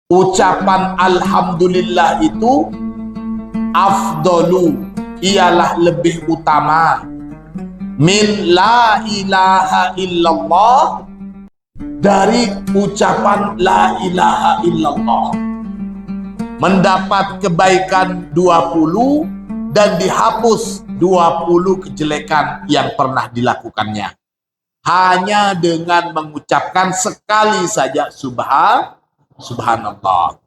ucapan alhamdulillah itu afdolu, ialah lebih utama, min la ilaha illallah, dari ucapan la ilaha illallah. Mendapat kebaikan 20 dan dihapus 20 kejelekan yang pernah dilakukannya, hanya dengan mengucapkan sekali saja subhanallah.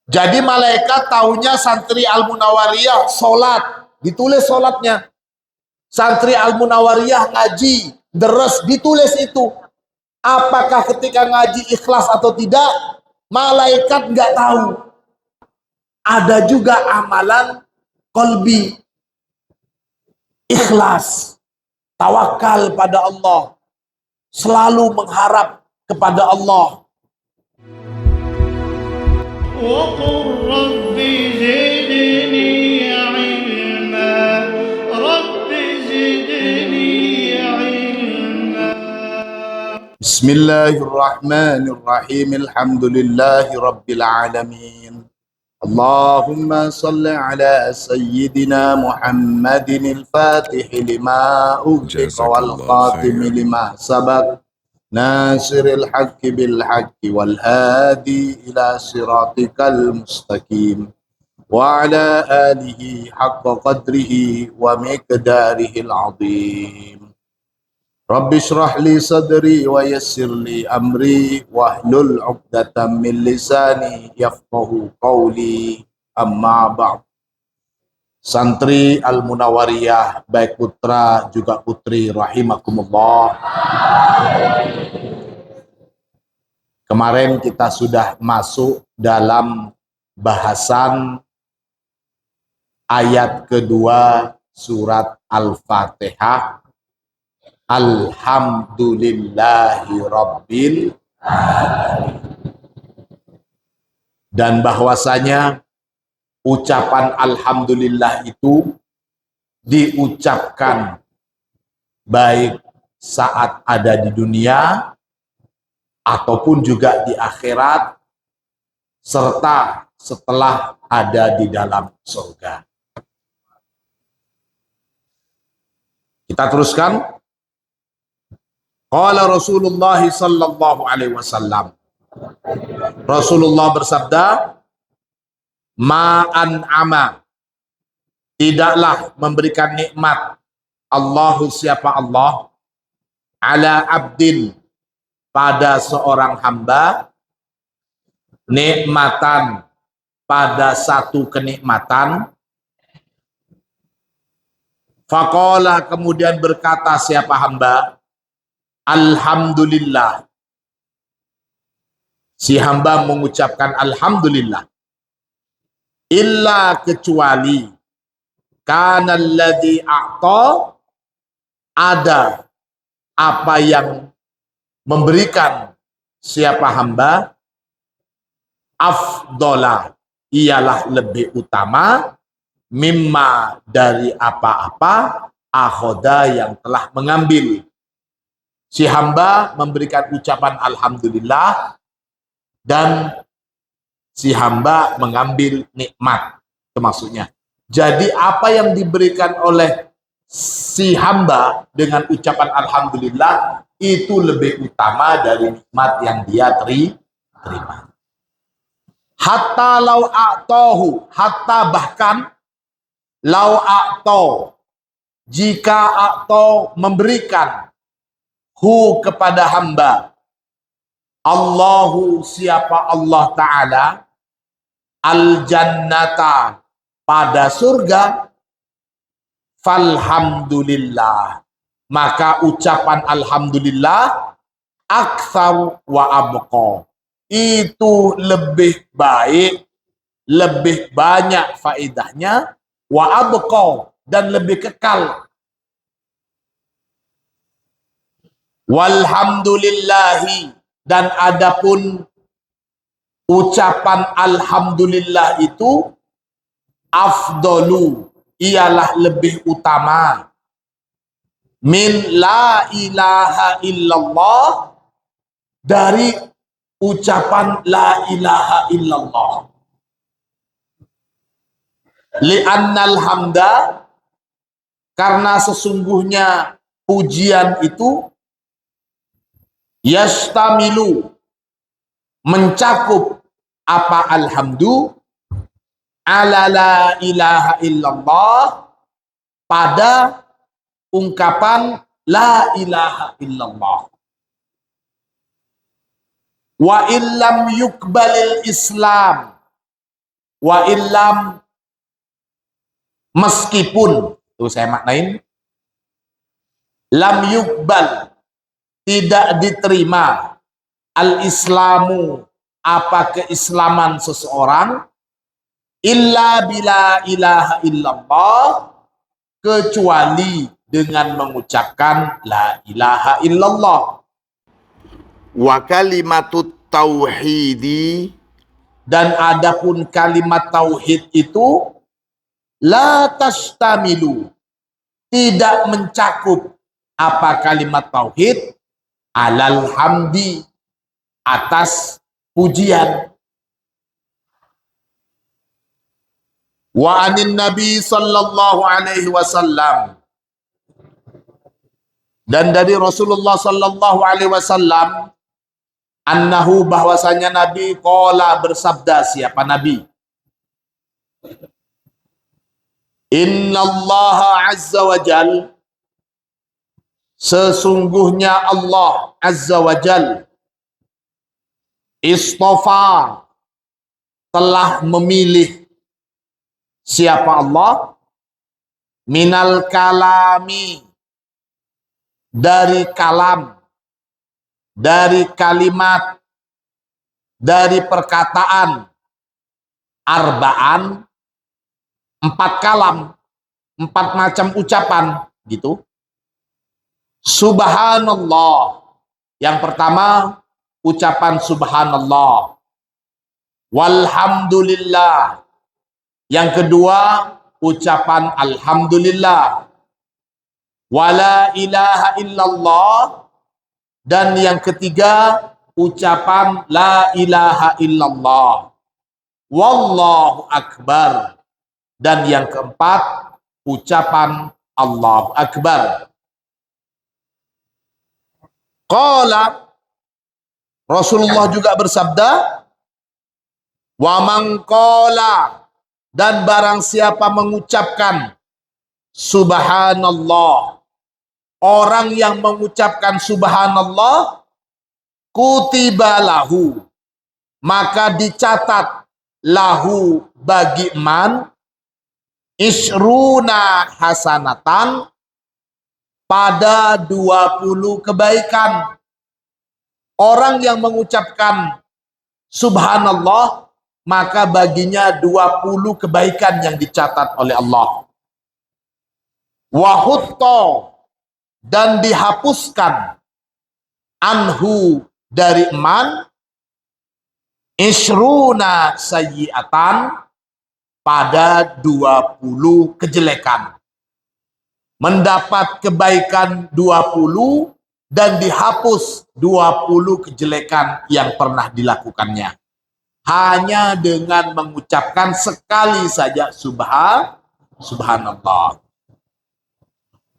Jadi malaikat taunya santri Al-Munawariyah sholat, ditulis sholatnya. Santri Al-Munawariyah ngaji, deres, ditulis itu. Apakah ketika ngaji ikhlas atau tidak, malaikat nggak tahu. Ada juga amalan qalbi, ikhlas, tawakal pada Allah, selalu mengharap kepada Allah. وقل رب زدني علما رب زدني علما. بسم الله الرحمن الرحيم. الحمد لله رب العالمين. اللهم صل على سيدنا محمد الفاتح لما أغلق والخاتم لما سبق ناصر الحق بالحق والهادي إلى صراطك المستقيم وعلى آله حق قدره ومقداره العظيم. رب اشرح لي صدري ويسر لي أمري واحلل عقدة من لساني يفقه قولي. Amma ba'd. Santri Al-Munawariyah, baik putra juga putri rahimakumullah. Kemarin kita sudah masuk dalam bahasan ayat kedua surat Al-Fatihah. Alhamdulillahi Rabbil Alamin. Dan bahwasanya ucapan alhamdulillah itu diucapkan baik saat ada di dunia ataupun juga di akhirat, serta setelah ada di dalam surga. Kita teruskan. Qala Rasulullah sallallahu alaihi wasallam. Rasulullah bersabda, ma'an'ama, tidaklah memberikan nikmat Allahu, siapa Allah, ala abdin, pada seorang hamba, nikmatan, pada satu kenikmatan. Faqala, kemudian berkata siapa hamba, alhamdulillah. Si hamba mengucapkan alhamdulillah. Illa, kecuali, kana alladhi a'ta, ada apa yang memberikan siapa hamba, afdola, ialah lebih utama, mimma, dari apa-apa, akhoda, yang telah mengambil. Si hamba memberikan ucapan alhamdulillah dan si hamba mengambil nikmat, itu maksudnya. Jadi apa yang diberikan oleh si hamba dengan ucapan alhamdulillah itu lebih utama dari nikmat yang dia terima. Hatta lau a'tahu, hatta bahkan, lau a'tahu, jika a'tahu memberikan, hu kepada hamba, Allahu, siapa Allah Ta'ala, al-jannata, pada surga, falhamdulillah, maka ucapan alhamdulillah, aktsar wa abqa, itu lebih baik, lebih banyak faedahnya, wa abqa, dan lebih kekal. Walhamdulillahi, dan adapun ucapan alhamdulillah itu afdolu, ialah lebih utama, min la ilaha illallah, dari ucapan la ilaha illallah. Li'annal hamda, karena sesungguhnya pujian itu yastamilu, mencakup apa alhamdu, ala la ilaha illallah, pada ungkapan la ilaha illallah. Wa illam yukbalil Islam, wa illam, meskipun, tuh saya maknain, lam yukbal, tidak diterima, al-islamu, apa keislaman seseorang, illa bila ilaha illallah, kecuali dengan mengucapkan la ilaha illallah. Wa kalimatut tauhidi, dan adapun kalimat tauhid itu la tastamilu, tidak mencakup apa kalimat tauhid, alal hamdi, atas pujian. Wa anin Nabi sallallahu alaihi wasallam, dan dari Rasulullah sallallahu alaihi wasallam, annahu, bahwasanya Nabi qala, bersabda, siapa Nabi? Innallaha azza wa jal, sesungguhnya Allah azza wa jal, istofa, telah memilih, siapa Allah? Minal kalami, dari kalam, dari kalimat, dari perkataan, arba'an, 4 kalam, 4 macam ucapan, gitu. Subhanallah, yang pertama ucapan subhanallah. Walhamdulillah, yang kedua ucapan alhamdulillah. Wala ilaha illallah, dan yang ketiga ucapan la ilaha illallah. Wallahu akbar, dan yang keempat ucapan Allahu akbar. Qala, Rasulullah juga bersabda, wa man qala, dan barang siapa mengucapkan subhanallah, orang yang mengucapkan subhanallah, kutiba lahu, maka dicatat, lahu, bagi man, isruna hasanatan, pada 20 kebaikan. Orang yang mengucapkan subhanallah, maka baginya 20 kebaikan yang dicatat oleh Allah. Wahutta, dan dihapuskan, anhu, dari man, isruna sayyiatan, pada 20 kejelekan. Mendapat kebaikan 20 dan dihapus 20 kejelekan yang pernah dilakukannya, hanya dengan mengucapkan sekali saja subhanallah.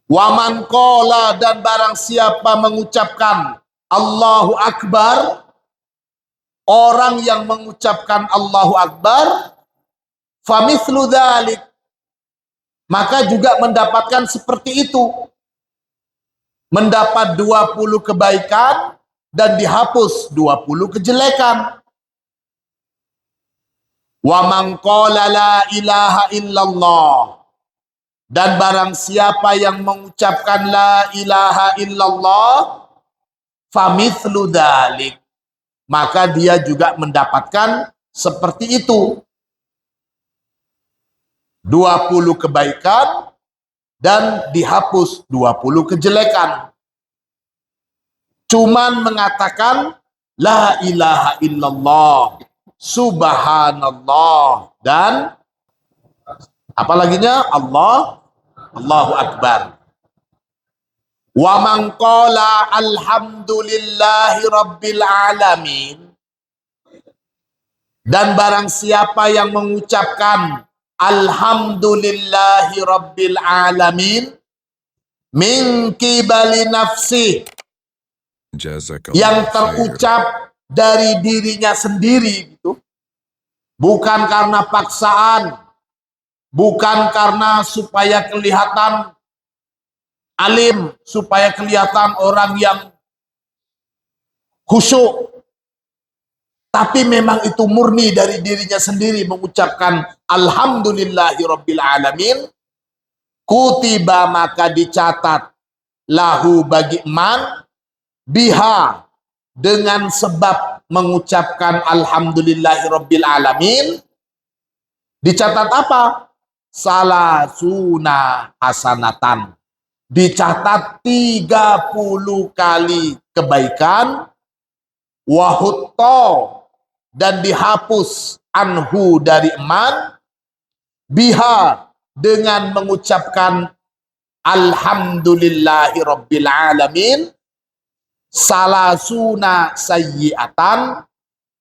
Waman qala, dan barang siapa mengucapkan Allahu akbar, orang yang mengucapkan Allahu akbar, famithlu dzalik, maka juga mendapatkan seperti itu, mendapat 20 kebaikan dan dihapus 20 kejelekan. Wa man qala la ilaha illallah, dan barang siapa yang mengucapkan la ilaha illallah, famithlu dzalik, maka dia juga mendapatkan seperti itu, 20 kebaikan dan dihapus 20 kejelekan. Cuman mengatakan la ilaha illallah, subhanallah, dan apalaginya Allahu akbar. Wa man qala alhamdulillahi rabbil alamin, Dan barang siapa yang mengucapkan alhamdulillahi rabbil alamin min qibali nafsi, yang terucap dari dirinya sendiri gitu, bukan karena paksaan, bukan karena supaya kelihatan alim, supaya kelihatan orang yang khusyuk, tapi memang itu murni dari dirinya sendiri mengucapkan alhamdulillahi rabbil alamin, kutiba maka dicatat lahu bagi man biha, dengan sebab mengucapkan alhamdulillahi rabbil alamin, dicatat apa? Salasuna hasanatan, dicatat 30 kali kebaikan, wahutto, dan dihapus anhu dari man biha, dengan mengucapkan alhamdulillahi rabbil alamin, salasuna sayyiatan,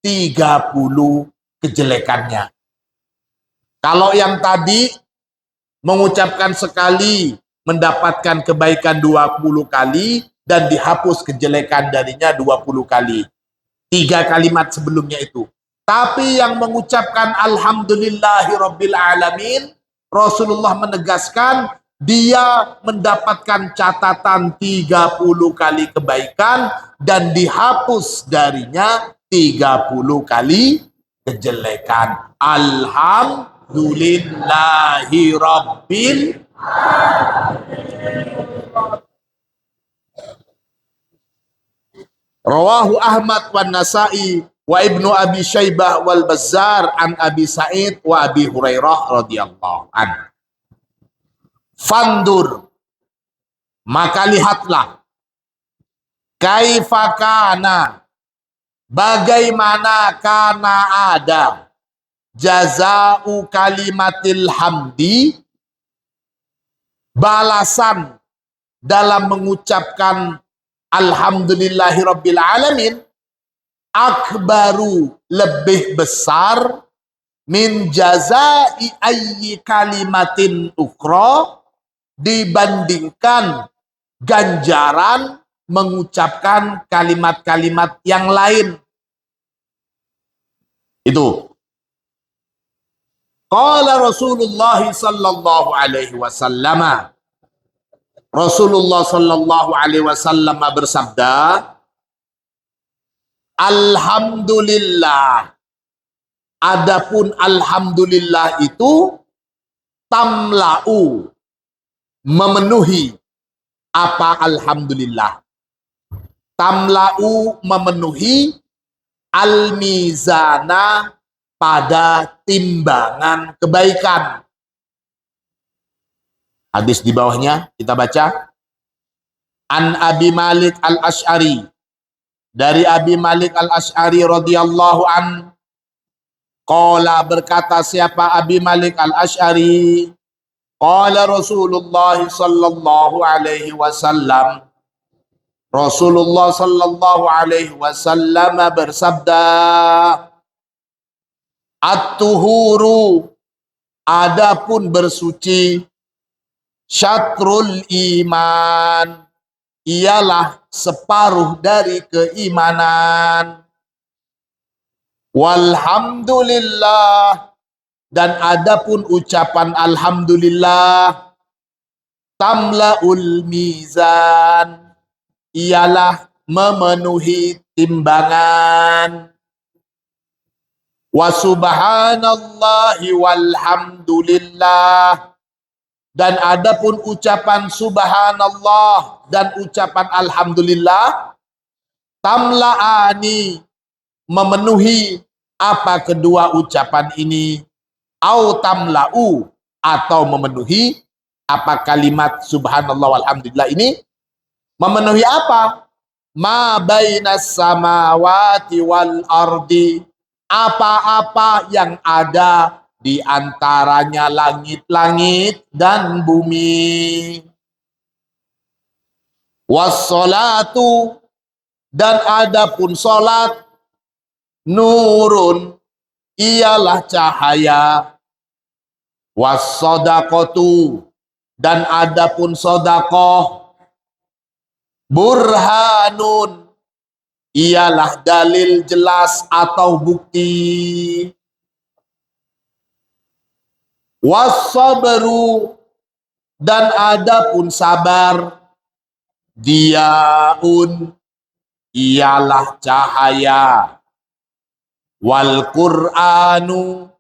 30 kejelekannya. Kalau yang tadi mengucapkan sekali mendapatkan kebaikan 20 kali dan dihapus kejelekan darinya 20 kali. 3 kalimat sebelumnya itu. Tapi yang mengucapkan alhamdulillahi rabbil alamin, Rasulullah menegaskan dia mendapatkan catatan 30 kali kebaikan dan dihapus darinya 30 kali kejelekan. Alhamdulillahi rabbil Rawahu Ahmad wa Nasa'i wa Ibnu Abi Syaibah wal Bazzar an Abi Sa'id wa Abi Hurairah radhiyallahu anhu. Fandur, maka lihatlah, kaifa kana, bagaimana kana ada, jaza'u kalimatil hamdi, balasan dalam mengucapkan alhamdulillahi rabbil alamin, akbaru, lebih besar, min jazai ayyi kalimatin ukra, dibandingkan ganjaran mengucapkan kalimat-kalimat yang lain. Itu qala Rasulullah sallallahu alaihi wasallam, Rasulullah sallallahu alaihi wasallam bersabda, alhamdulillah, adapun alhamdulillah itu tamla'u, memenuhi. Apa alhamdulillah? Tamla'u, memenuhi, al-mizana, pada timbangan kebaikan. Hadis di bawahnya kita baca. An Abi Malik Al-Asy'ari, dari Abi Malik Al-Asy'ari radhiyallahu an, qala, berkata siapa Abi Malik Al-Asy'ari, qala Rasulullah sallallahu alaihi wasallam, Rasulullah sallallahu alaihi wasallam bersabda, at-tuhuru, adapun bersuci, syatrul iman, ialah separuh dari keimanan. Walhamdulillah, dan adapun ucapan alhamdulillah, tamlaul mizan, ialah memenuhi timbangan. Wa subhanallahi walhamdulillah, dan adapun ucapan subhanallah dan ucapan alhamdulillah, tamla'ani, memenuhi apa kedua ucapan ini, au tamla'u, atau memenuhi apa kalimat subhanallah walhamdulillah ini, memenuhi apa? Ma bainas samawati wal ardi, apa-apa yang ada di antaranya langit-langit dan bumi. Wassolatu, dan adapun solat, nurun, ialah cahaya. Was-shadaqatu, dan adapun sedekah, burhanun, ialah dalil jelas atau bukti. Was-sabru, dan adapun sabar, diaun, ialah cahaya. Wal Qur'anu,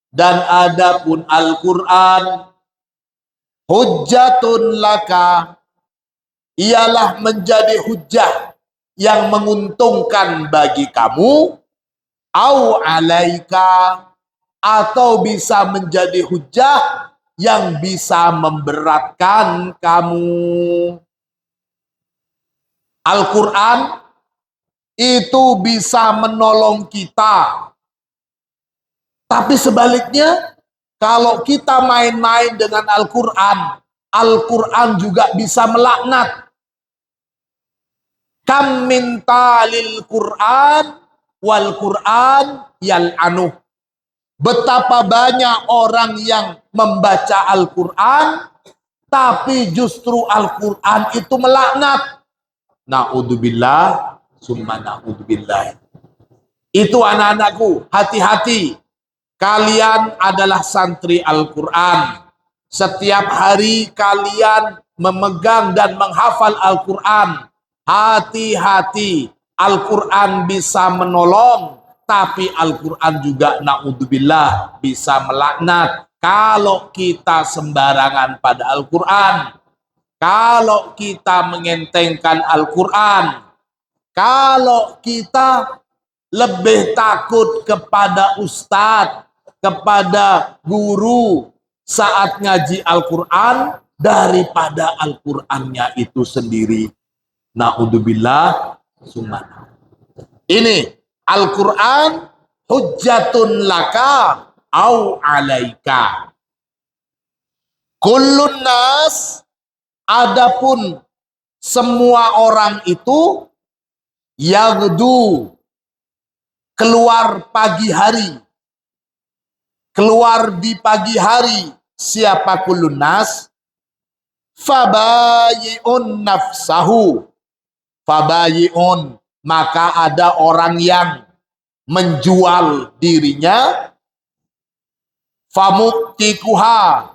dan adapun Al-Quran, hujjatun laka, ialah menjadi hujjah yang menguntungkan bagi kamu, au alaika, atau bisa menjadi hujjah yang bisa memberatkan kamu. Al-Quran itu bisa menolong kita. Tapi sebaliknya, kalau kita main-main dengan Al-Quran, Al-Quran juga bisa melaknat. Kam min talil Quran wal Quran yal'anuh. Betapa banyak orang yang membaca Al-Quran, tapi justru Al-Quran itu melaknat. Na'udzubillah, summa na'udzubillah. Itu anak-anakku, hati-hati. Kalian adalah santri Al-Quran. Setiap hari kalian memegang dan menghafal Al-Quran. Hati-hati, Al-Quran bisa menolong, tapi Al-Quran juga na'udzubillah bisa melaknat. Kalau kita sembarangan pada Al-Quran, kalau kita mengentengkan Al-Quran, kalau kita lebih takut kepada ustadz, kepada guru saat ngaji Al-Quran daripada Al-Qurannya itu sendiri. Na'udzubillah, summa. Ini Al-Quran hujjatun laka au alaika. Kullun nas, adapun semua orang itu yaghdu, keluar pagi hari. Keluar di pagi hari. Siapa kullun nas? Fabayi'un nafsahu. Fabayi'un, maka ada orang yang menjual dirinya. Famuktikuha,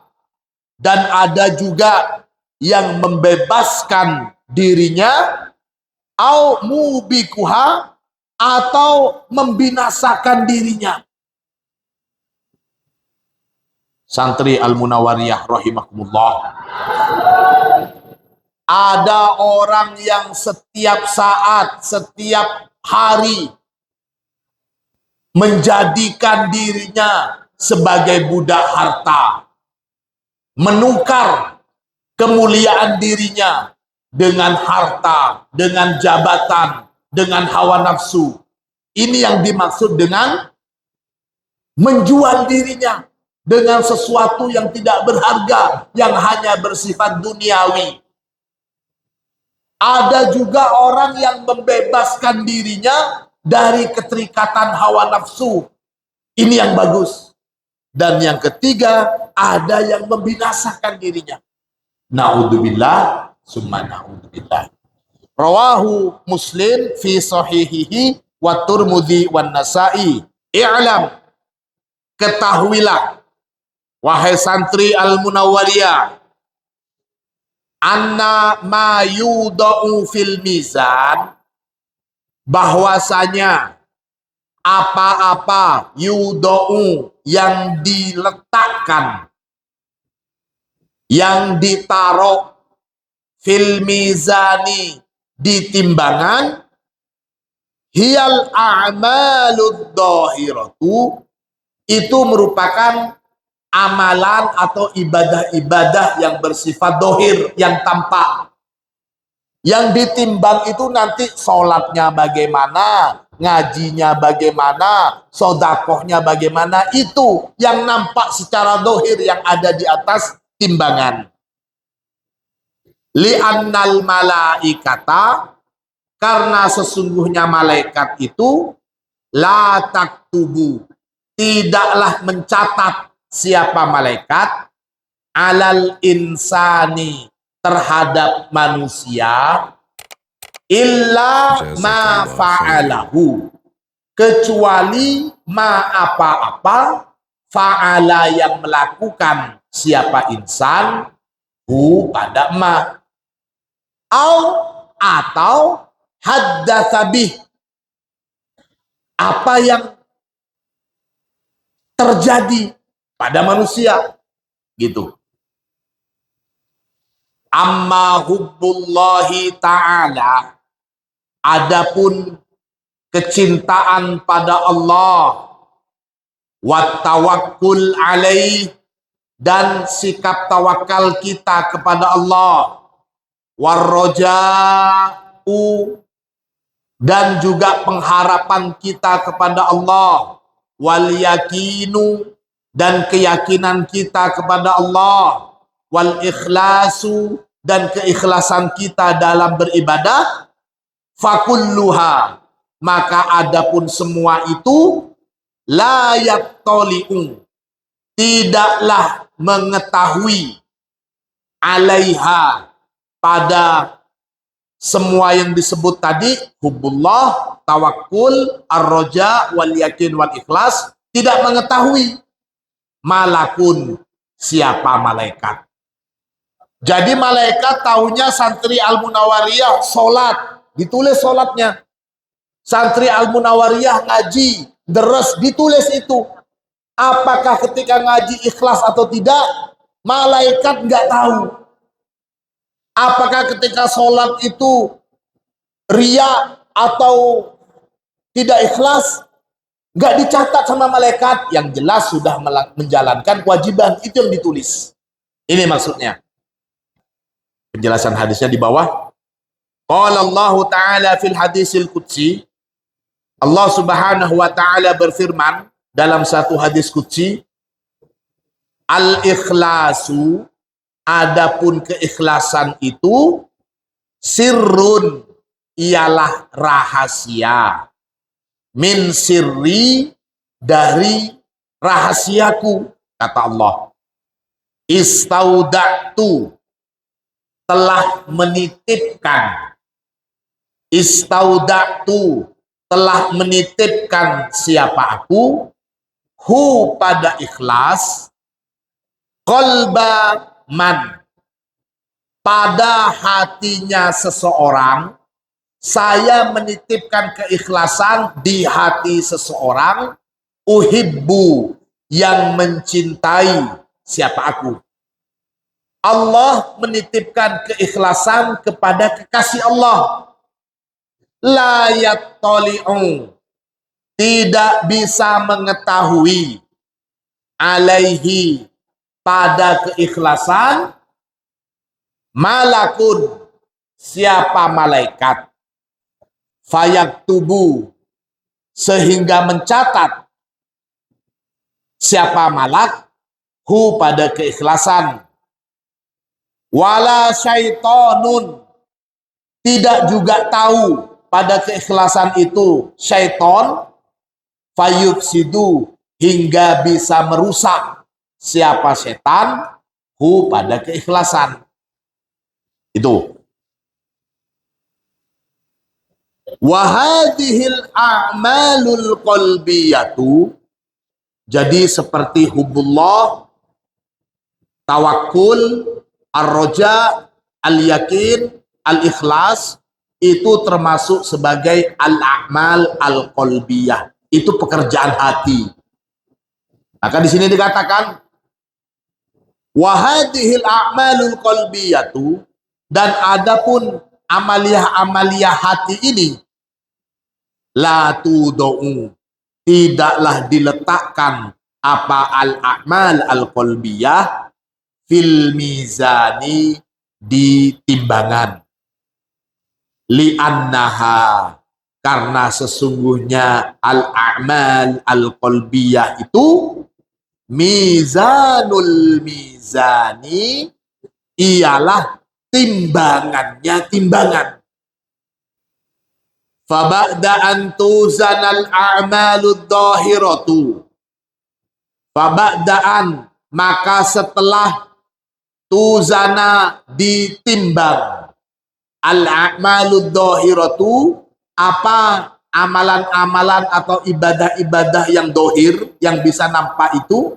dan ada juga yang membebaskan dirinya. Au mubikuha, atau membinasakan dirinya. Santri Al-Munawwariyah rahimakumullah. Ada orang yang setiap saat, setiap hari menjadikan dirinya sebagai budak harta, menukar kemuliaan dirinya dengan harta, dengan jabatan, dengan hawa nafsu. Ini yang dimaksud dengan menjual dirinya dengan sesuatu yang tidak berharga, yang hanya bersifat duniawi. Ada juga orang yang membebaskan dirinya dari keterikatan hawa nafsu. Ini yang bagus. Dan yang ketiga, ada yang membinasakan dirinya. Na'udzubillah, summa na'udzubillah. Rawahu Muslim fi sahihihi wa Tirmidzi wan Nasa'i. I'lam, ketahuilah wahai santri Al-Munawwariyah, anna ma yudau fil mizan, bahwasanya apa-apa yudau yang diletakkan, yang ditaruh fil mizani, di timbangan, hiyal a'malud dhahiratu, itu merupakan amalan atau ibadah-ibadah yang bersifat dohir, yang tampak. Yang ditimbang itu nanti sholatnya bagaimana, ngajinya bagaimana, sodakohnya bagaimana, itu yang nampak secara dohir yang ada di atas timbangan. Li'annal malaikata, karena sesungguhnya malaikat itu la taktubu, tidaklah mencatat siapa malaikat alal insani terhadap manusia illa ma fa'alahu, kecuali ma apa-apa fa'ala yang melakukan siapa insan hu pada ma, atau haddatsa bih, apa yang terjadi pada manusia gitu. Amma hubbullahi ta'ala, adapun kecintaan pada Allah, wa tawakkul alaih, dan sikap tawakal kita kepada Allah, warroja'u, dan juga pengharapan kita kepada Allah, wal yakinu, dan keyakinan kita kepada Allah, wal ikhlasu, dan keikhlasan kita dalam beribadah, fakulluha, maka adapun semua itu la yattali'u, tidaklah mengetahui, alaiha, pada semua yang disebut tadi, hubbullah, tawakkul, ar-roja, wal yakin, wal ikhlas, tidak mengetahui malakun, siapa malaikat. Jadi malaikat tahunya santri Al-Munawariyah sholat, ditulis sholatnya. Santri Al-Munawariyah ngaji, deres, ditulis itu. Apakah ketika ngaji ikhlas atau tidak, malaikat nggak tahu. Apakah ketika sholat itu riya atau tidak ikhlas, nggak dicatat sama malaikat. Yang jelas sudah menjalankan kewajiban, itu yang ditulis. Ini maksudnya. Penjelasan hadisnya di bawah. Qala Allah Ta'ala fil hadisil qudsi, Allah Subhanahu wa Ta'ala berfirman dalam satu hadis qudsi, al-ikhlasu, adapun keikhlasan itu, sirrun, ialah rahasia, min sirri, dari rahasiaku, kata Allah. Istauda'tu, telah menitipkan, istauda'tu, telah menitipkan siapa aku, hu, pada ikhlas, qalba man, pada hatinya seseorang. Saya menitipkan keikhlasan di hati seseorang, uhibbu, yang mencintai siapa aku. Allah menitipkan keikhlasan kepada kekasih Allah. La yattali'u, tidak bisa mengetahui, alaihi, pada keikhlasan, malakun, siapa malaikat, fayaktubu, sehingga mencatat siapa malak, hu, pada keikhlasan, wala syaitonun, tidak juga tahu pada keikhlasan itu syaiton, fayufsidu, hingga bisa merusak siapa setan, hu, pada keikhlasan itu. Wahadihil a'malul qalbiyatu, jadi seperti hubbullah, tawakkul, ar-roja, al-yakin, al-ikhlas, itu termasuk sebagai al-a'mal al-qalbiyah. Itu pekerjaan hati. Maka di sini dikatakan wahadihil a'malul qalbiyatu, dan adapun amaliyah-amaliyah hati ini, la tudu'u, tidaklah diletakkan apa al-a'mal al-qalbiyah fil mizani, di timbangan. Li'annaha, karena sesungguhnya al-a'mal al-qalbiyah itu mizanul mizani, ialah timbangannya timbangan. Faba'da an tuzanal a'malud dhahiratu, Faba'daan, maka setelah tuzana ditimbang, al-a'malud dhahiratu, apa amalan-amalan atau ibadah-ibadah yang dohir, yang bisa nampak itu,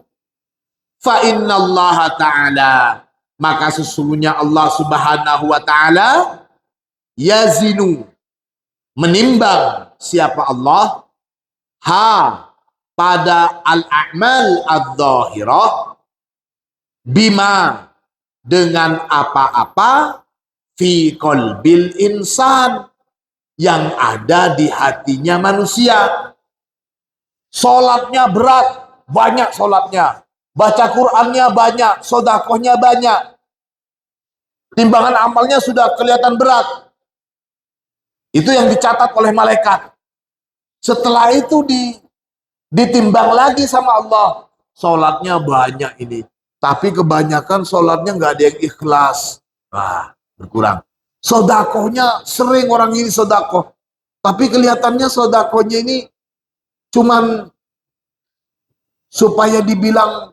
fa innallaha ta'ala, maka sesungguhnya Allah subhanahu wa ta'ala, yazinu, menimbang siapa Allah, pada al-a'mal adh-dhahirah, bima, dengan apa-apa, fi qalbil insan, yang ada di hatinya manusia. Sholatnya berat, banyak sholatnya. Baca Qur'annya banyak, sodakohnya banyak. Timbangan amalnya sudah kelihatan berat. Itu yang dicatat oleh malaikat. Setelah itu ditimbang lagi sama Allah. Sholatnya banyak ini. Tapi kebanyakan sholatnya nggak ada yang ikhlas. Wah, berkurang. Sodakohnya sering orang ini sodakoh. Tapi kelihatannya sodakohnya ini cuman supaya dibilang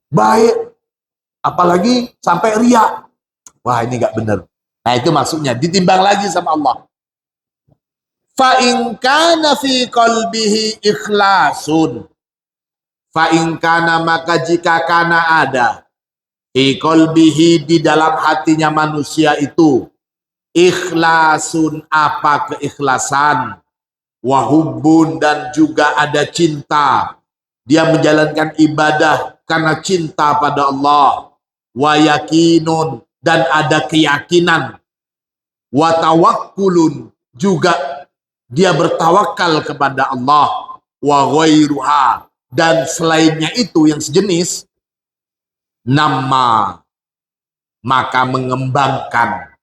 baik. Apalagi sampai riak. Wah, ini nggak benar. Nah, itu maksudnya. Ditimbang lagi sama Allah. Fa in kana fi qalbihi ikhlasun. Fa in kana, maka jika kana ada fi qalbihi, di dalam hatinya manusia itu, ikhlasun, apa keikhlasan, wahubbun, dan juga ada cinta, dia menjalankan ibadah karena cinta pada Allah, wa yakinun, dan ada keyakinan, wa tawakkulun, juga dia bertawakal kepada Allah, wa ghairuha, dan selainnya itu yang sejenis, nama, maka mengembangkan,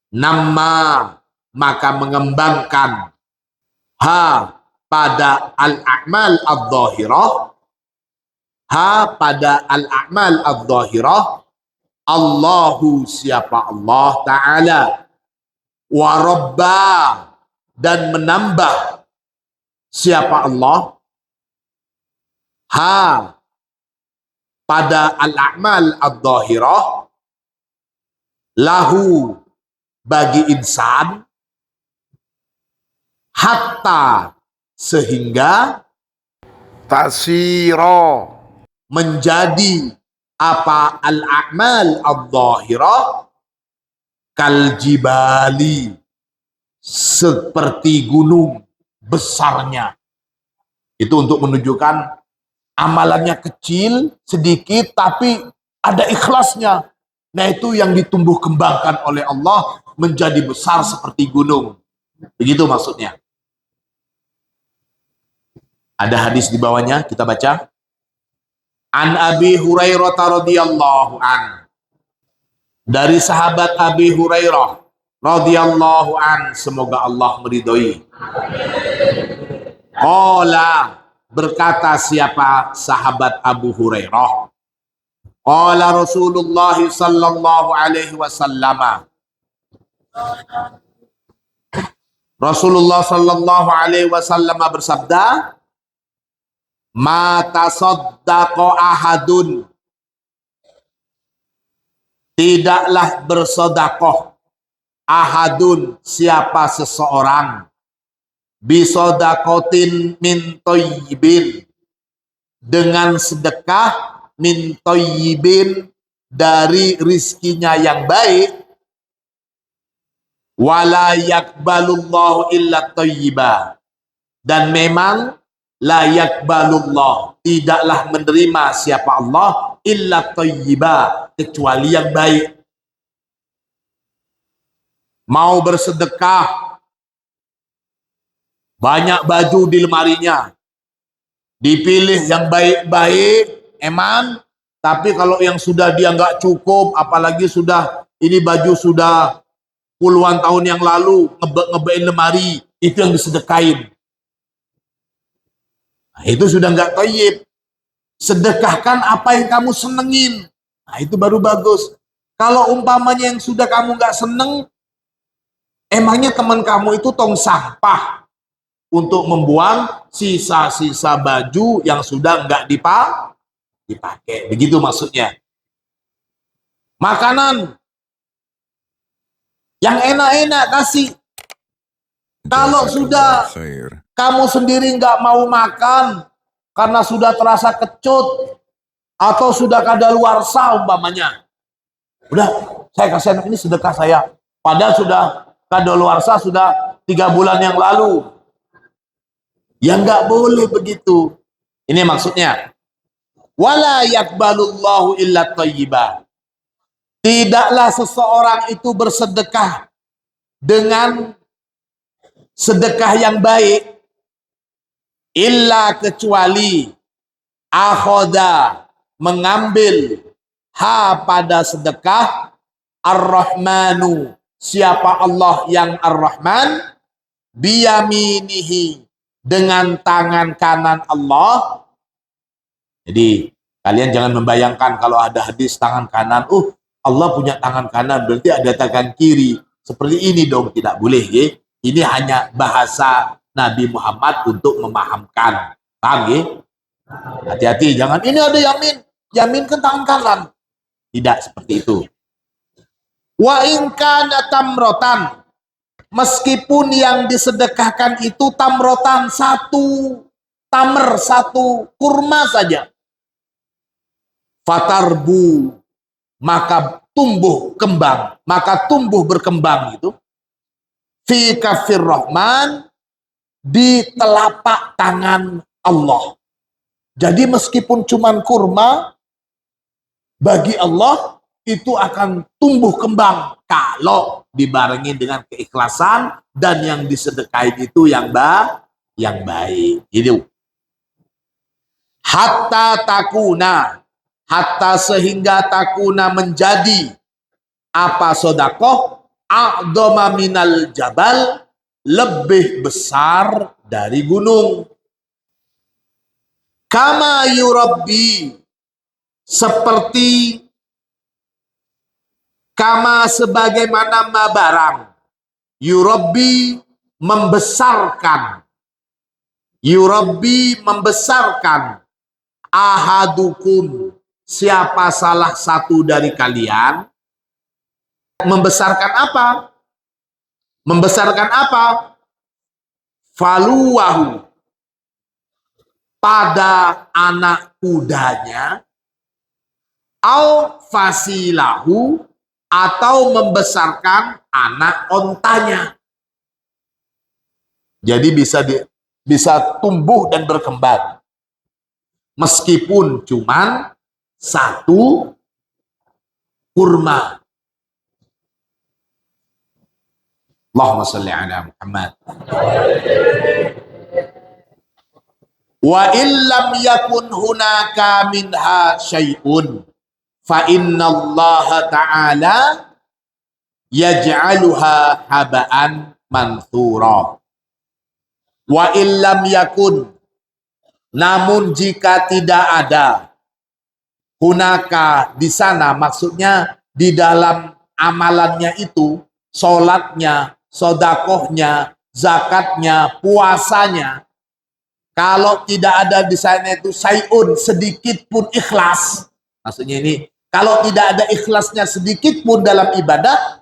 nama, maka mengembangkan, pada al-a'mal adh-dhahirah, pada al-a'mal adh-dhahirah, Allahu, siapa Allah Ta'ala, wa rabba, dan menambah siapa Allah, pada al-a'mal adh-dhahirah, lahu, bagi insan, hatta, sehingga, tasiro, menjadi apa al-a'mal adh-dhahirah, kaljibali, seperti gunung besarnya. Itu untuk menunjukkan amalannya kecil, sedikit, tapi ada ikhlasnya. Nah, itu yang ditumbuh kembangkan oleh Allah menjadi besar seperti gunung. Begitu maksudnya. Ada hadis di bawahnya, kita baca. An Abi Hurairah radhiyallahu an. Dari sahabat Abi Hurairah radhiyallahu an, semoga Allah meridhoi. Qala, berkata siapa sahabat Abu Hurairah. Qala Rasulullah sallallahu alaihi wasallam. Rasulullah sallallahu alaihi wasallam bersabda, ma tasaddaqa ahadun, tidaklah bersedekah, ahadun, siapa seseorang, bisodaqatin min thayyibin, dengan sedekah, min thayyibin, dari rizkinya yang baik, wala yakbalullahu illa thayyiba, dan memang la yakbalullah, tidaklah menerima siapa Allah, illa thayyiba, kecuali yang baik. Mau bersedekah, banyak baju di lemarinya, dipilih yang baik-baik, eman, tapi kalau yang sudah dia nggak cukup, apalagi sudah, ini baju sudah puluhan tahun yang lalu, ngebein lemari, itu yang disedekain. Nah, itu sudah nggak thayyib. Sedekahkan apa yang kamu senengin. Nah, itu baru bagus. Kalau umpamanya yang sudah kamu nggak seneng, emangnya teman kamu itu tong sampah, untuk membuang sisa-sisa baju yang sudah nggak dipakai. Begitu maksudnya. Makanan yang enak-enak kasih. Kalau sudah kamu sendiri nggak mau makan karena sudah terasa kecut atau sudah kadaluarsa umpamanya, udah saya kasih anak ini sedekah saya, padahal sudah kadaluarsa sudah 3 bulan yang lalu. Ya nggak boleh begitu. Ini maksudnya. Wala yakbalullahu illa thayyibah. Tidaklah seseorang itu bersedekah dengan sedekah yang baik illa kecuali akhoda mengambil pada sedekah ar-Rahmanu, siapa Allah yang ar-Rahman, biyaminihi, dengan tangan kanan Allah. Jadi kalian jangan membayangkan kalau ada hadis tangan kanan, Allah punya tangan kanan, berarti ada tangan kiri. Seperti ini dong, tidak boleh. Ya? Ini hanya bahasa Nabi Muhammad untuk memahamkan. Paham ya? Hati-hati, jangan ini ada yamin. Yamin kan tangan kanan. Tidak seperti itu. Wa in kana tamrotan, meskipun yang disedekahkan itu tamrotan, satu tamer, satu kurma saja. Fatarbu, maka tumbuh kembang, maka tumbuh berkembang itu fi kafir rahman, di telapak tangan Allah. Jadi meskipun cuman kurma, bagi Allah itu akan tumbuh kembang kalau dibarengi dengan keikhlasan dan yang disedekahin itu yang baik. Itu. Hatta takuna, hatta sehingga takuna menjadi apa sodakoh a'doma minal jabal, lebih besar dari gunung. Kama yurabbi, seperti kama sebagaimana ma barang, yurabbi membesarkan, yurabbi membesarkan, ahadukum siapa salah satu dari kalian, membesarkan apa? Membesarkan apa? Faluwahu, pada anak kudanya, au fasilahu, atau membesarkan anak ontanya. Jadi bisa tumbuh dan berkembang. Meskipun cuman satu kurma. Allahumma salli ala Muhammad. Wa illam yakun hunaka minha syai'un fa inna Allah ta'ala yaj'aluha haba'an manthura. Wa illam yakun, namun jika tidak ada, hunaka di sana maksudnya di dalam amalannya itu, sholatnya, sodakohnya, zakatnya, puasanya, kalau tidak ada di sana itu sayun, sedikit pun ikhlas. Maksudnya ini, kalau tidak ada ikhlasnya sedikit pun dalam ibadah,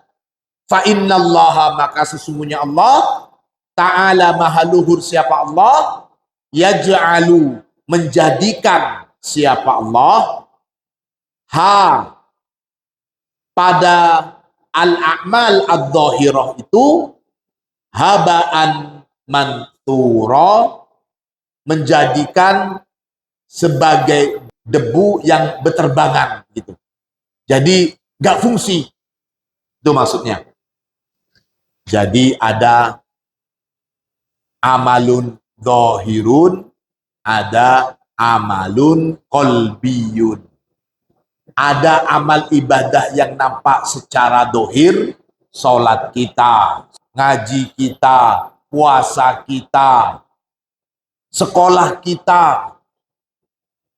fa innallaha, maka sesungguhnya Allah Ta'ala maha luhur siapa Allah, yaj'alu, menjadikan siapa Allah, pada al-a'mal ad-dhahirah itu, haba'an manthura, menjadikan sebagai debu yang berterbangan gitu. Jadi gak fungsi. Itu maksudnya. Jadi ada amalun dhahirun, ada amalun qalbiyun. Ada amal ibadah yang nampak secara dohir, sholat kita, ngaji kita, puasa kita, sekolah kita,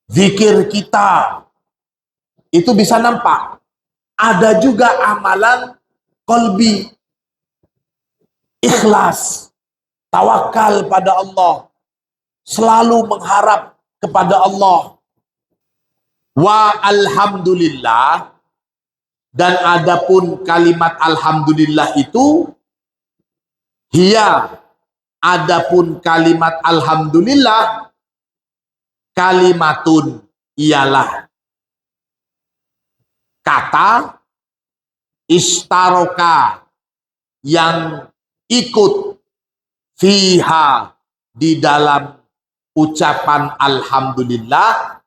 zikir kita, itu bisa nampak. Ada juga amalan qalbi, ikhlas. tawakal pada Allah, selalu mengharap kepada Allah. Wa alhamdulillah, dan adapun kalimat alhamdulillah itu, hiya, adapun kalimat alhamdulillah, kalimatun, ialah kata istaroka, yang ikut fiha, di dalam ucapan alhamdulillah,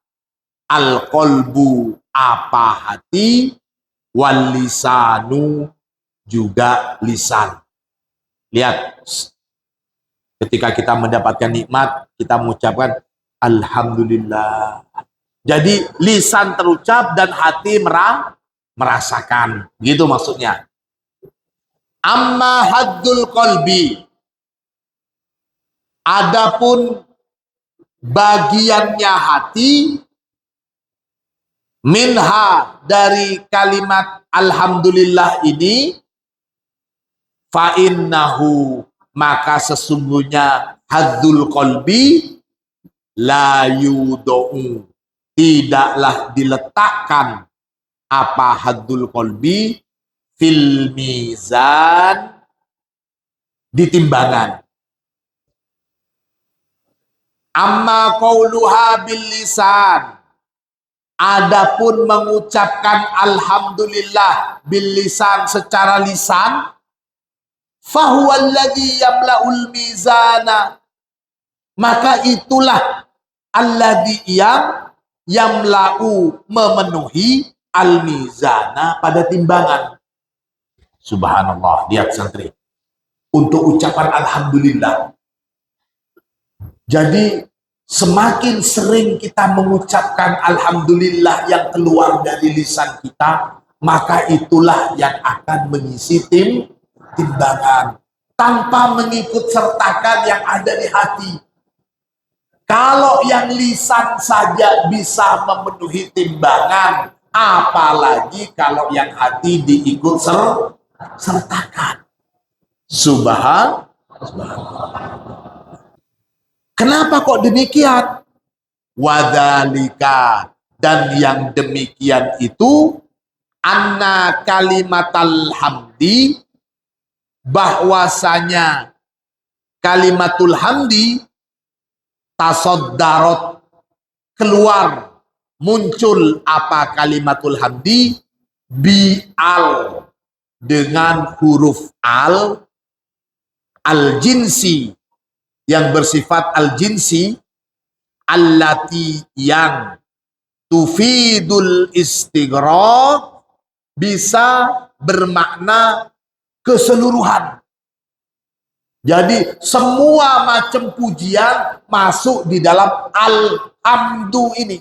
al-qalbu, apa hati, wal lisanu, juga lisan. Lihat, ketika kita mendapatkan nikmat, kita mengucapkan alhamdulillah. Jadi lisan terucap dan hati merasakan. Gitu maksudnya. Amma haddul qalbi, adapun bagiannya hati, minha, dari kalimat alhamdulillah ini, fa innahu, maka sesungguhnya haddul qalbi la yudo'u, tidaklah diletakkan apa haddul qalbi fil mizan, di timbangan. Amma qauluha bil lisan, adapun mengucapkan alhamdulillah bil lisan, secara lisan, fahuwa alladhi yamla'ul mizana, maka itulah alladhi yang yamla'u, memenuhi, al-mizana, pada timbangan. Subhanallah, lihat santri, untuk ucapan alhamdulillah. Jadi semakin sering kita mengucapkan alhamdulillah yang keluar dari lisan kita, maka itulah yang akan mengisi timbangan, tanpa mengikut sertakan yang ada di hati. Kalau yang lisan saja bisa memenuhi timbangan, apalagi kalau yang hati diikut sertakan. Subhanallah. Kenapa kok demikian? Wadzalika, dan yang demikian itu, anna kalimatal hamdi, bahwasanya kalimatul hamdi, tasoddarot, keluar, muncul apa kalimatul hamdi, bi'al, dengan huruf al jinsi, yang bersifat al-jinsi, allati, yang tufidul istighraq, bisa bermakna keseluruhan. Jadi semua macam pujian masuk di dalam alhamdu ini.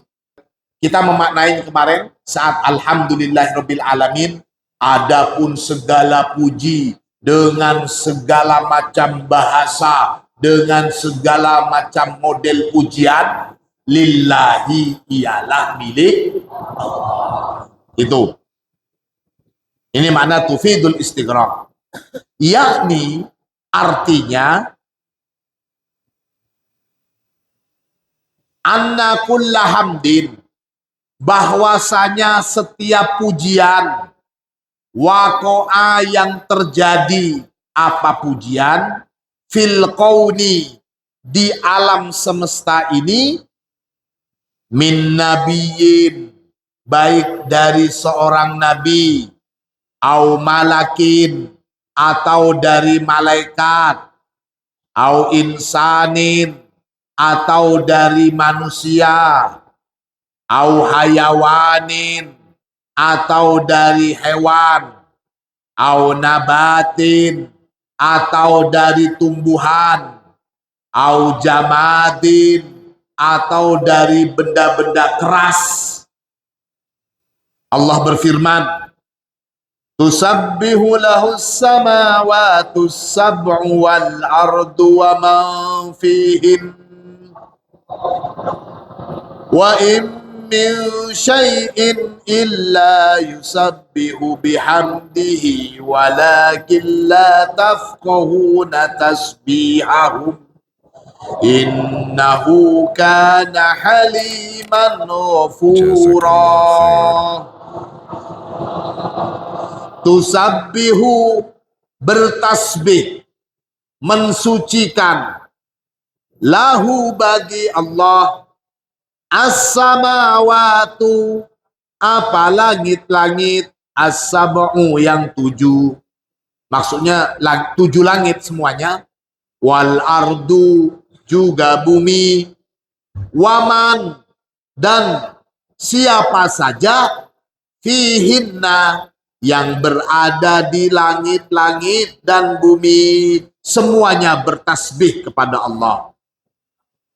Kita memaknai kemarin saat alhamdulillahirabbil alamin, adapun segala puji dengan segala macam bahasa, dengan segala macam model pujian, lillahi, ialah milik Allah. Itu. Ini makna tufidul istighraq. Yakni, artinya, anna kulla hamdin, bahwasanya setiap pujian, waqa'a, yang terjadi, apa pujian, fil qauni, di alam semesta ini, min nabiyyin, baik dari seorang nabi, au malakin, atau dari malaikat, au insanin, atau dari manusia, au hayawanin, atau dari hewan, au nabatin, atau dari tumbuhan, au jamadin, atau dari benda-benda keras. Allah berfirman, tusabbihu lahus samawati sab'u wal ardu wa man fihin wa in min syai'in illa yusabbihu bihamdihi walakin la tafqahuna tasbihahum innahu kana haliman ghafura. Tusabbihu, bertasbih, mensucikan, lahu bagi Allah, as-samawatu, apa langit-langit, as-sab'u yang 7, maksudnya 7 langit semuanya, wal ardu juga bumi, waman dan siapa saja, fihinna yang berada di langit-langit dan bumi, semuanya bertasbih kepada Allah.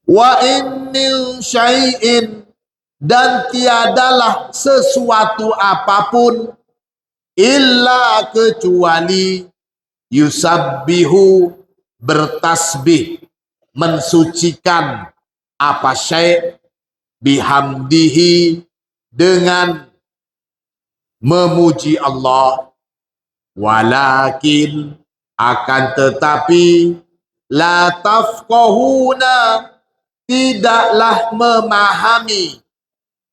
Wa in min syai'in, dan tiadalah sesuatu apapun, illa kecuali yusabbihu, bertasbih, mensucikan apa syai' bihamdihi, dengan memuji Allah, walakin akan tetapi la tafqahuna, tidaklah memahami,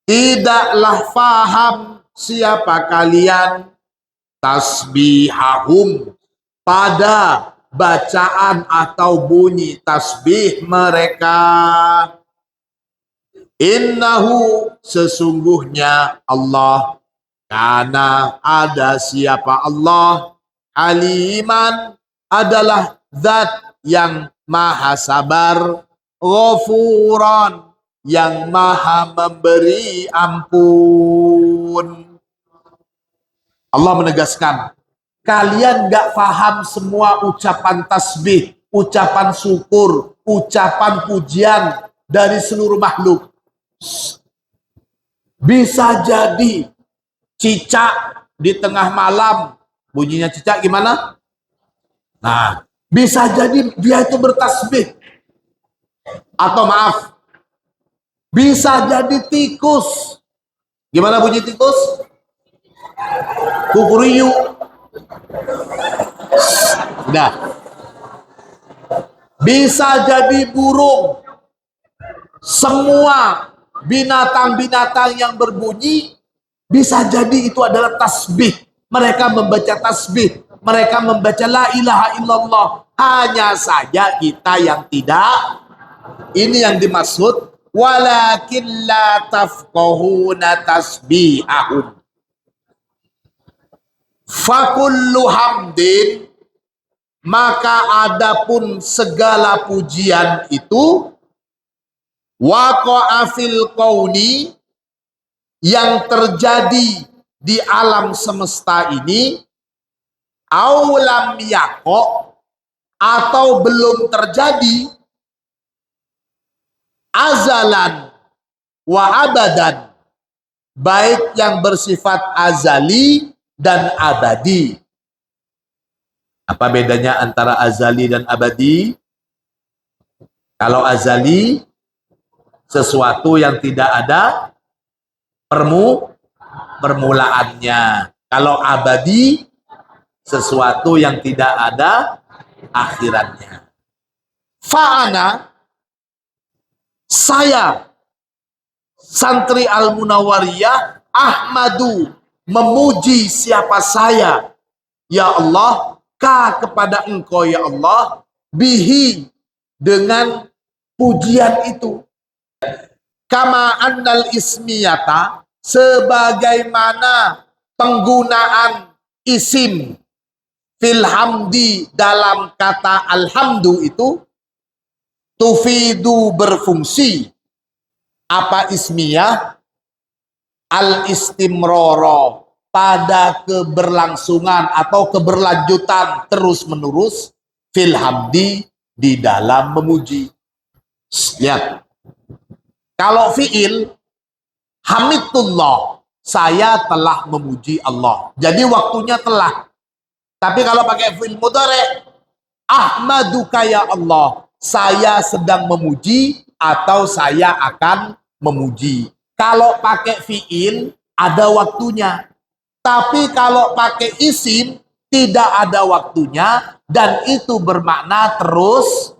tidaklah faham siapa kalian, tasbihahum, pada bacaan atau bunyi tasbih mereka. Innahu, sesungguhnya Allah, karena ada siapa Allah, aliman, adalah zat yang maha sabar, ghafuran, yang maha memberi ampun. Allah menegaskan, kalian gak paham semua ucapan tasbih, ucapan syukur, ucapan pujian dari seluruh makhluk. Bisa jadi cicak di tengah malam, bunyinya cicak gimana? Nah, bisa jadi dia itu bertasbih. Atau maaf, bisa jadi tikus. Gimana bunyi tikus? Kukuriyu. Sudah. Bisa jadi burung. Semua binatang-binatang yang berbunyi, bisa jadi itu adalah tasbih. Mereka membaca tasbih, mereka membaca la ilaha illallah. Hanya saja kita yang tidak. Ini yang dimaksud walakin la tafqahuna tasbihahum. Fakullu hamdin, maka adapun segala pujian itu, waqa'a fil qauni, yang terjadi di alam semesta ini, aulam yaqo, atau belum terjadi, azalan wa abadan, baik yang bersifat azali dan abadi. Apa bedanya antara azali dan abadi? Kalau azali, sesuatu yang tidak ada permulaannya. Kalau abadi, sesuatu yang tidak ada akhiratnya. Fa'ana, saya santri Al-Munawwariyah, Ahmadu, memuji siapa saya, ya Allah, ka kepada engkau ya Allah, bihi, dengan pujian itu. Kama annal ismiyata, sebagaimana penggunaan isim fil hamdi dalam kata alhamdu itu, tufidu, berfungsi, apa ismiyah, al istimroro, pada keberlangsungan atau keberlanjutan terus menerus, fil hamdi, di dalam memuji. Lihat, kalau fiil hamidullah, saya telah memuji Allah, jadi waktunya telah. Tapi kalau pakai fiil mudhari, ahmaduka ya Allah, saya sedang memuji atau saya akan memuji. Kalau pakai fiil ada waktunya. Tapi kalau pakai isim tidak ada waktunya dan itu bermakna terus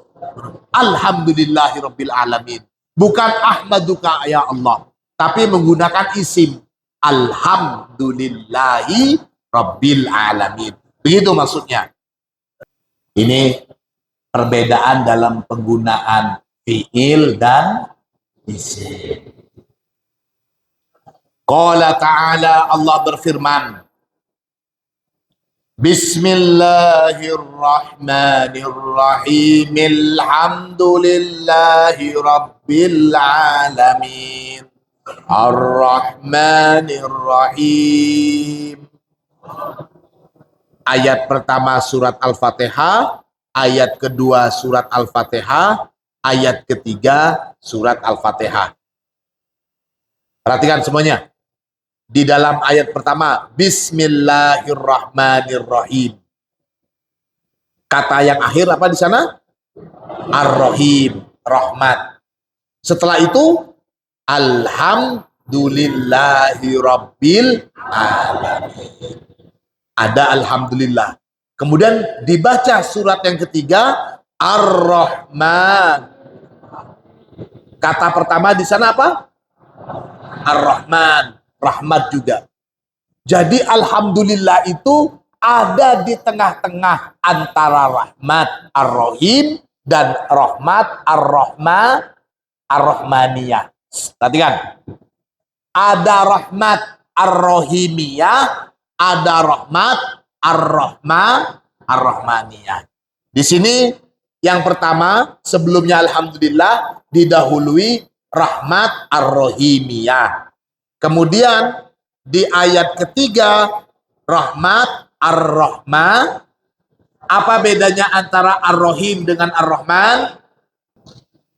alhamdulillahirabbil alamin. Bukan ahmaduka ya Allah, tapi menggunakan isim alhamdulillahi rabbil alamin. Begitu maksudnya. Ini perbedaan dalam penggunaan fiil dan isim. Qala ta'ala, Allah berfirman, Bismillahirrahmanirrahim, alhamdulillahi rabbil alamin, ar-rahmanirrahim. Ayat pertama surat Al-Fatihah, ayat kedua surat Al-Fatihah, ayat ketiga surat Al-Fatihah. Perhatikan semuanya. Di dalam ayat pertama, Bismillahirrahmanirrahim. Kata yang akhir apa di sana? Ar-Rahim, rahmat. Setelah itu, Alhamdulillahirabbil alamin. Ada alhamdulillah. Kemudian dibaca surat yang ketiga, Ar-Rahman. Kata pertama di sana apa? Ar-Rahman, rahmat juga. Jadi alhamdulillah itu ada di tengah-tengah antara rahmat ar-rahim dan rahmat ar-rahmaniyah. Perhatikan. Ada rahmat ar-rahimiyah, ada rahmat ar-rahmaniyah. Di sini yang pertama sebelumnya alhamdulillah didahului rahmat ar-rahimiyah. Kemudian di ayat ketiga rahmat ar-rahman. Apa bedanya antara ar-rahim dengan ar-rahman?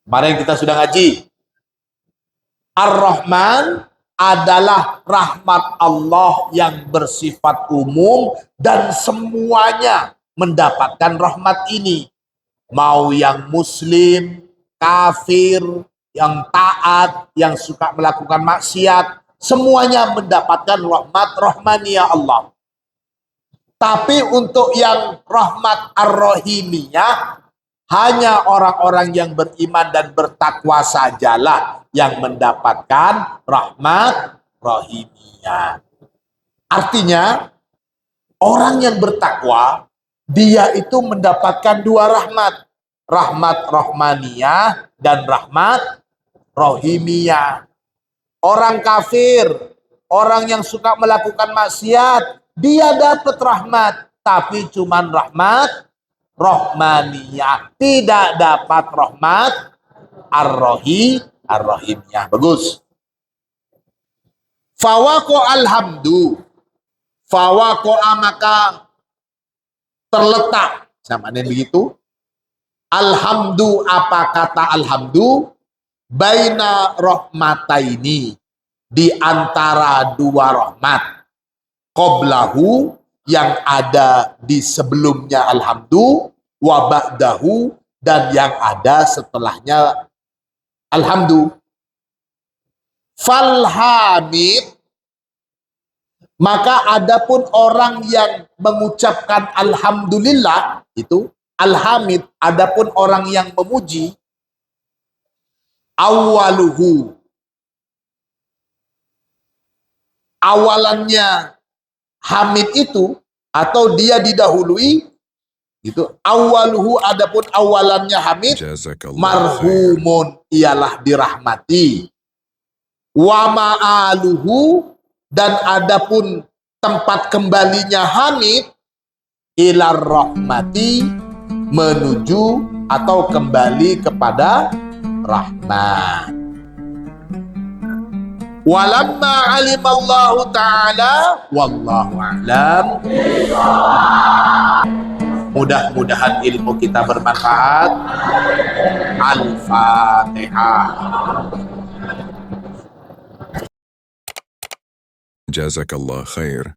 Kemarin kita sudah ngaji. Ar-rahman adalah rahmat Allah yang bersifat umum dan semuanya mendapatkan rahmat ini. Mau yang muslim, kafir, yang taat, yang suka melakukan maksiat, semuanya mendapatkan rahmat rahmaniyah Allah. Tapi untuk yang rahmat ar-rahimiyah, hanya orang-orang yang beriman dan bertakwa sajalah yang mendapatkan rahmat rahimiyah. Artinya, orang yang bertakwa, dia itu mendapatkan dua rahmat. Rahmat rahmaniyah dan rahmat rahimiyah. Orang kafir, orang yang suka melakukan maksiat, dia dapat rahmat, tapi cuman rahmat rahmaniyah, tidak dapat rahmat ar-rahimiyah. Bagus. Fawaqo alhamdu, fawaqo maka terletak, sama dengan begitu. Alhamdu, apa kata alhamdu? Baina rahmataini, di antara dua rahmat. Qoblahu, yang ada di sebelumnya alhamdu, wa ba'dahu, dan yang ada setelahnya alhamdu. Falhamid, maka adapun orang yang mengucapkan alhamdulillah, itu alhamid, adapun orang yang memuji, awaluhu, awalannya hamid itu, atau dia didahului, itu awaluhu, adapun awalannya hamid, marhumun, ialah dirahmati, wa ma'aluhu, dan adapun tempat kembalinya hamid, ilar rahmati, menuju atau kembali kepada rahmat. Walamma alimallahu ta'ala, wallahu a'lam. Mudah-mudahan ilmu kita bermanfaat. Al-Fatihah. Jazakallah khair.